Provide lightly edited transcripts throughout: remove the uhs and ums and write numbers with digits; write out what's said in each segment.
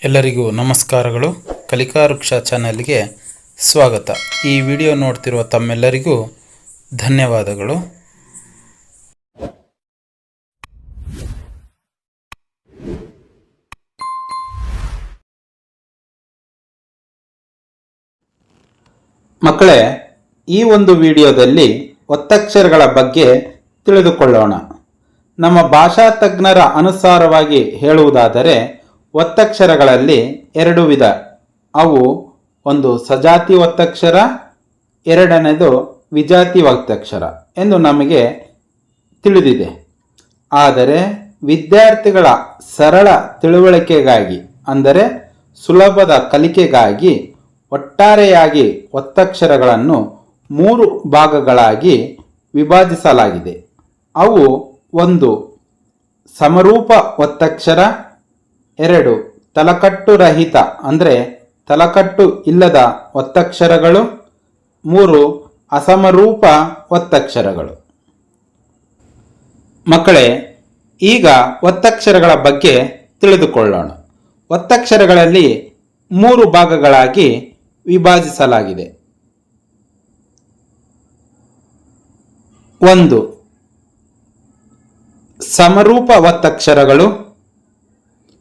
ಎಲ್ಲರಿಗೂ ನಮಸ್ಕಾರಗಳು. ಕಲಿಕಾ ವೃಕ್ಷ ಚಾನೆಲ್ಗೆ ಸ್ವಾಗತ. ಈ ವಿಡಿಯೋ ನೋಡ್ತಿರುವ ತಮ್ಮೆಲ್ಲರಿಗೂ ಧನ್ಯವಾದಗಳು. ಮಕ್ಕಳೇ, ಈ ಒಂದು ವಿಡಿಯೋದಲ್ಲಿ ಒತ್ತಕ್ಷರಗಳ ಬಗ್ಗೆ ತಿಳಿದುಕೊಳ್ಳೋಣ. ನಮ್ಮ ಭಾಷಾ ತಜ್ಞರ ಅನುಸಾರವಾಗಿ ಹೇಳುವುದಾದರೆ ಒತ್ತಕ್ಷರಗಳಲ್ಲಿ ಎರಡು ವಿಧ. ಅವು ಒಂದು ಸಜಾತಿ ಒತ್ತಕ್ಷರ, ಎರಡನೇದು ವಿಜಾತಿ ಒತ್ತಕ್ಷರ ಎಂದು ನಮಗೆ ತಿಳಿದಿದೆ. ಆದರೆ ವಿದ್ಯಾರ್ಥಿಗಳ ಸರಳ ತಿಳುವಳಿಕೆಗಾಗಿ, ಅಂದರೆ ಸುಲಭದ ಕಲಿಕೆಗಾಗಿ ಒಟ್ಟಾರೆಯಾಗಿ ಒತ್ತಕ್ಷರಗಳನ್ನು 3 ಭಾಗಗಳಾಗಿ ವಿಭಜಿಸಲಾಗಿದೆ. ಅವು ಒಂದು ಸಮರೂಪ ಒತ್ತಕ್ಷರ, 2 ತಲಕಟ್ಟು ರಹಿತ ಅಂದರೆ ತಲಕಟ್ಟು ಇಲ್ಲದ ಒತ್ತಕ್ಷರಗಳು, 3 ಅಸಮರೂಪ ಒತ್ತಕ್ಷರಗಳು. ಮಕ್ಕಳೇ, ಈಗ ಒತ್ತಕ್ಷರಗಳ ಬಗ್ಗೆ ತಿಳಿದುಕೊಳ್ಳೋಣ. ಒತ್ತಕ್ಷರಗಳಲ್ಲಿ 3 ಭಾಗಗಳಾಗಿ ವಿಭಜಿಸಲಾಗಿದೆ. 1 ಸಮರೂಪ ಒತ್ತಕ್ಷರಗಳು.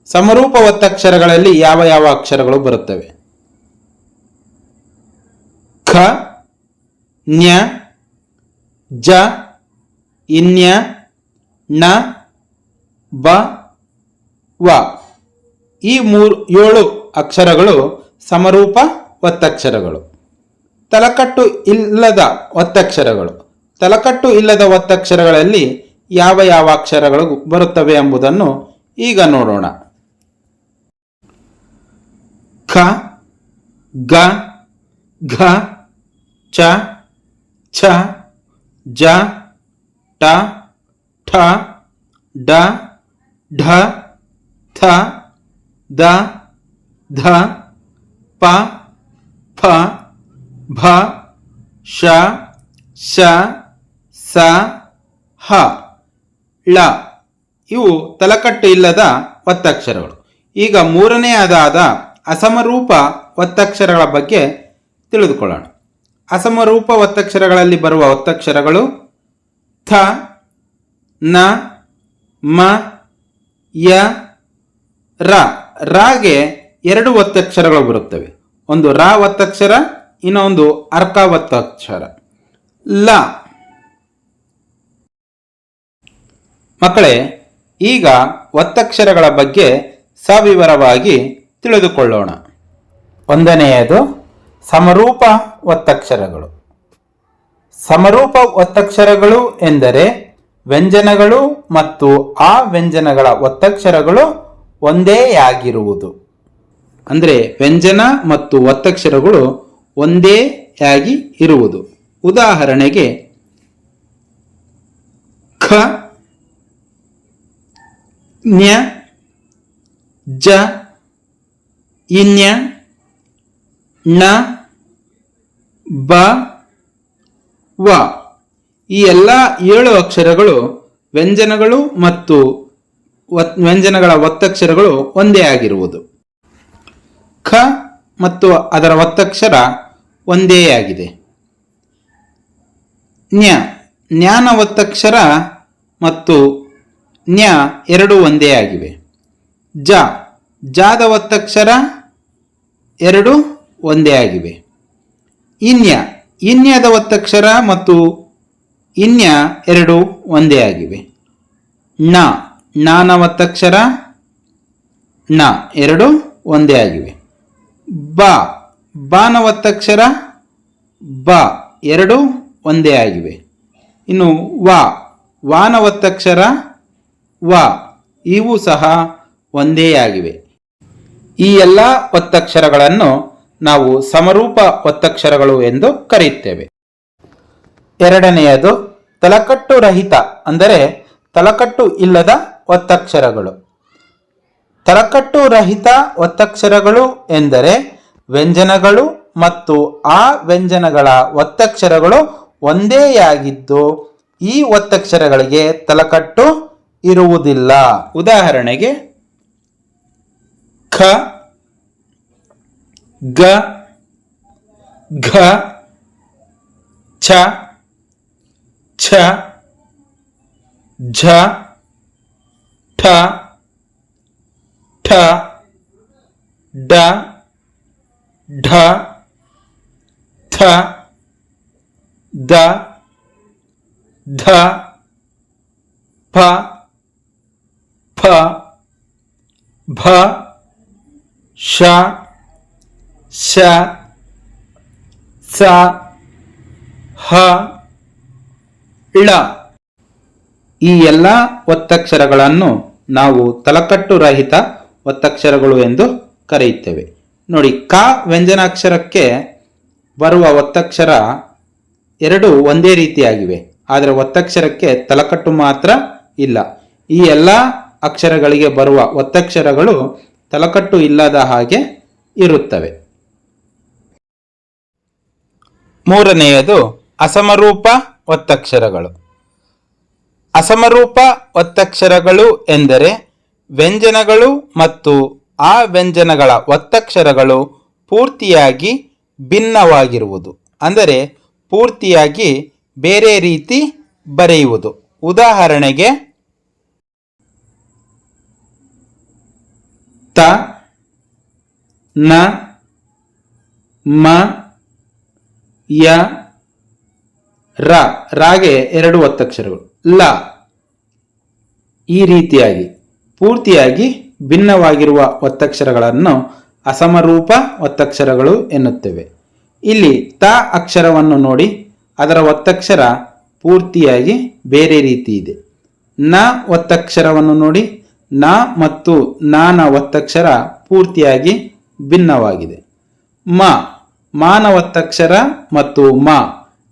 ಸಮರೂಪ ಒತ್ತಕ್ಷರಗಳಲ್ಲಿ ಯಾವ ಯಾವ ಅಕ್ಷರಗಳು ಬರುತ್ತವೆ? ಖ, ನ್ಯ, ಜ, ಇನ್ಯ, ಣ, ಬ, ವ. ಈ 7 ಅಕ್ಷರಗಳು ಸಮರೂಪ ಒತ್ತಕ್ಷರಗಳು. ತಲಕಟ್ಟು ಇಲ್ಲದ ಒತ್ತಕ್ಷರಗಳು. ತಲಕಟ್ಟು ಇಲ್ಲದ ಒತ್ತಕ್ಷರಗಳಲ್ಲಿ ಯಾವ ಯಾವ ಅಕ್ಷರಗಳು ಬರುತ್ತವೆ ಎಂಬುದನ್ನು ಈಗ ನೋಡೋಣ. ಖ, ಗ, ಘ, ಚ, ಛ, ಜ, ಟ, ಠ, ಡ, ಢ, ಥ, ದ, ಧ, ಪ, ಫ, ಭ, ಶ, ಶ, ಸ, ಹ, ಳ. ಇವು ತಲಕಟ್ಟು ಇಲ್ಲದ ಒತ್ತಕ್ಷರಗಳು. ಈಗ ಮೂರನೆಯದಾದ ಅಸಮರೂಪ ಒತ್ತಕ್ಷರಗಳ ಬಗ್ಗೆ ತಿಳಿದುಕೊಳ್ಳೋಣ. ಅಸಮರೂಪ ಒತ್ತಕ್ಷರಗಳಲ್ಲಿ ಬರುವ ಒತ್ತಕ್ಷರಗಳು ಥ, ನ, ಮ, ಯ, ರ. ರಾಗೆ 2 ಒತ್ತಕ್ಷರಗಳು ಬರುತ್ತವೆ. ಒಂದು ರ ಒತ್ತಕ್ಷರ, ಇನ್ನೊಂದು ಅರ್ಕ ಒತ್ತಕ್ಷರ ಲ. ಮಕ್ಕಳೇ, ಈಗ ಒತ್ತಕ್ಷರಗಳ ಬಗ್ಗೆ ಸವಿವರವಾಗಿ ತಿಳಿದುಕೊಳ್ಳೋಣ. ಒಂದನೆಯದು ಸಮರೂಪ ಒತ್ತಕ್ಷರಗಳು. ಸಮರೂಪ ಒತ್ತಕ್ಷರಗಳು ಎಂದರೆ ವ್ಯಂಜನಗಳು ಮತ್ತು ಆ ವ್ಯಂಜನಗಳ ಒತ್ತಕ್ಷರಗಳು ಒಂದೇಯಾಗಿರುವುದು. ಅಂದರೆ ವ್ಯಂಜನ ಮತ್ತು ಒತ್ತಕ್ಷರಗಳು ಒಂದೇಯಾಗಿ ಇರುವುದು. ಉದಾಹರಣೆಗೆ ಖ, ನ್ಯ, ಜ, ಇನ್ಯ, ಣ, ಬ, ವ. ಈ ಎಲ್ಲ 7 ಅಕ್ಷರಗಳು ವ್ಯಂಜನಗಳು ಮತ್ತು ವ್ಯಂಜನಗಳ ಒತ್ತಕ್ಷರಗಳು ಒಂದೇ ಆಗಿರುವುದು. ಖ ಮತ್ತು ಅದರ ಒತ್ತಕ್ಷರ ಒಂದೇ ಆಗಿದೆ. ನ್ಯ, ನ್ಯಾನ ಒತ್ತಕ್ಷರ ಮತ್ತು ನ್ಯ 2 ಒಂದೇ ಆಗಿವೆ. ಜ, ಜಾದ ಒತ್ತಕ್ಷರ 2 ಒಂದೇ ಆಗಿವೆ. ಇನ್ಯ, ಇನ್ಯದ ಒತ್ತಕ್ಷರ ಮತ್ತು ಇನ್ಯ 2 ಒಂದೇ ಆಗಿವೆ. ಣ, ಣಾನ ಒತ್ತಕ್ಷರ ಣ 2 ಒಂದೇ ಆಗಿವೆ. ಬ, ಬಾನ ಒತ್ತಕ್ಷರ ಬ 2 ಒಂದೇ ಆಗಿವೆ. ಇನ್ನು ವ, ವಾನ ಒತ್ತಕ್ಷರ ವ, ಇವು ಸಹ ಒಂದೇ ಆಗಿವೆ. ಈ ಎಲ್ಲ ಒತ್ತಕ್ಷರಗಳನ್ನು ನಾವು ಸಮರೂಪ ಒತ್ತಕ್ಷರಗಳು ಎಂದು ಕರೆಯುತ್ತೇವೆ. ಎರಡನೆಯದು ತಲಕಟ್ಟು ರಹಿತ ಅಂದರೆ ತಲಕಟ್ಟು ಇಲ್ಲದ ಒತ್ತಕ್ಷರಗಳು. ತಲಕಟ್ಟು ರಹಿತ ಒತ್ತಕ್ಷರಗಳು ಎಂದರೆ ವ್ಯಂಜನಗಳು ಮತ್ತು ಆ ವ್ಯಂಜನಗಳ ಒತ್ತಕ್ಷರಗಳು ಒಂದೇಯಾಗಿದ್ದು ಈ ಒತ್ತಕ್ಷರಗಳಿಗೆ ತಲಕಟ್ಟು ಇರುವುದಿಲ್ಲ. ಉದಾಹರಣೆಗೆ ಖ, ಗ ಘ ಛ ಛ ಝ ಠ ಠ ಡ ಢ ಥ ದ ಧ ಪ ಫ ಭ ಶ ಶ ಸ ಹ ಳ. ಈ ಎಲ್ಲ ಒತ್ತಕ್ಷರಗಳನ್ನು ನಾವು ತಲಕಟ್ಟು ರಹಿತ ಒತ್ತಕ್ಷರಗಳು ಎಂದು ಕರೆಯುತ್ತೇವೆ. ನೋಡಿ, ಕ ವ್ಯಂಜನಾಕ್ಷರಕ್ಕೆ ಬರುವ ಒತ್ತಕ್ಷರ ಎರಡು ಒಂದೇ ರೀತಿಯಾಗಿವೆ, ಆದರೆ ಒತ್ತಕ್ಷರಕ್ಕೆ ತಲಕಟ್ಟು ಮಾತ್ರ ಇಲ್ಲ. ಈ ಎಲ್ಲ ಅಕ್ಷರಗಳಿಗೆ ಬರುವ ಒತ್ತಕ್ಷರಗಳು ತಲಕಟ್ಟು ಇಲ್ಲದ ಹಾಗೆ ಇರುತ್ತವೆ. ಮೂರನೆಯದು ಅಸಮರೂಪ ಒತ್ತಕ್ಷರಗಳು. ಅಸಮರೂಪ ಒತ್ತಕ್ಷರಗಳು ಎಂದರೆ ವ್ಯಂಜನಗಳು ಮತ್ತು ಆ ವ್ಯಂಜನಗಳ ಒತ್ತಕ್ಷರಗಳು ಪೂರ್ತಿಯಾಗಿ ಭಿನ್ನವಾಗಿರುವುದು, ಅಂದರೆ ಪೂರ್ತಿಯಾಗಿ ಬೇರೆ ರೀತಿ ಬರೆಯುವುದು. ಉದಾಹರಣೆಗೆ ತ, ನ, ಮ, ಯ, ರ. ರಾಗೆ ಎರಡು ಒತ್ತಕ್ಷರಗಳು. ಲ. ಈ ರೀತಿಯಾಗಿ ಪೂರ್ತಿಯಾಗಿ ಭಿನ್ನವಾಗಿರುವ ಒತ್ತಕ್ಷರಗಳನ್ನು ಅಸಮರೂಪ ಒತ್ತಕ್ಷರಗಳು ಎನ್ನುತ್ತೇವೆ. ಇಲ್ಲಿ ತ ಅಕ್ಷರವನ್ನು ನೋಡಿ, ಅದರ ಒತ್ತಕ್ಷರ ಪೂರ್ತಿಯಾಗಿ ಬೇರೆ ರೀತಿ ಇದೆ. ನ ಒತ್ತಕ್ಷರವನ್ನು ನೋಡಿ, ನ ಮತ್ತು ನಾನ ಒತ್ತಕ್ಷರ ಪೂರ್ತಿಯಾಗಿ ಭಿನ್ನವಾಗಿದೆ. ಮಾನ ಒತ್ತಕ್ಷರ ಮತ್ತು ಮ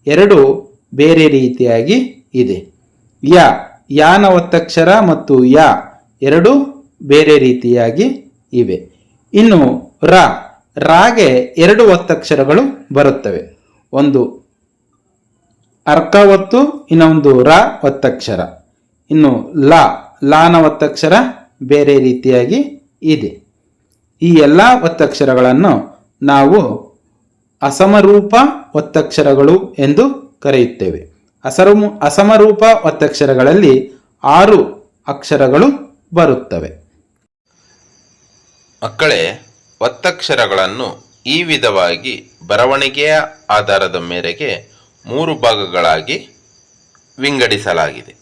ಎರಡು ಬೇರೆ ರೀತಿಯಾಗಿ ಇದೆ. ಯಾನ ಒತ್ತಕ್ಷರ ಮತ್ತು ಯ ಎರಡು ಬೇರೆ ರೀತಿಯಾಗಿ ಇವೆ. ಇನ್ನು ರಾಗೆ ಎರಡು ಒತ್ತಕ್ಷರಗಳು ಬರುತ್ತವೆ, ಒಂದು ಅರ್ಕ ಒತ್ತು, ಇನ್ನೊಂದು ರ ಒತ್ತಕ್ಷರ. ಇನ್ನು ಲಾನ ಒತ್ತಕ್ಷರ ಬೇರೆ ರೀತಿಯಾಗಿ ಇದೆ. ಈ ಎಲ್ಲ ಒತ್ತಕ್ಷರಗಳನ್ನು ನಾವು ಅಸಮರೂಪ ಒತ್ತಕ್ಷರಗಳು ಎಂದು ಕರೆಯುತ್ತೇವೆ. ಅಸಮರೂಪ ಒತ್ತಕ್ಷರಗಳಲ್ಲಿ 6 ಅಕ್ಷರಗಳು ಬರುತ್ತವೆ. ಮಕ್ಕಳೇ, ಒತ್ತಕ್ಷರಗಳನ್ನು ಈ ವಿಧವಾಗಿ ಬರವಣಿಗೆಯ ಆಧಾರದ ಮೇರೆಗೆ 3 ಭಾಗಗಳಾಗಿ ವಿಂಗಡಿಸಲಾಗಿದೆ.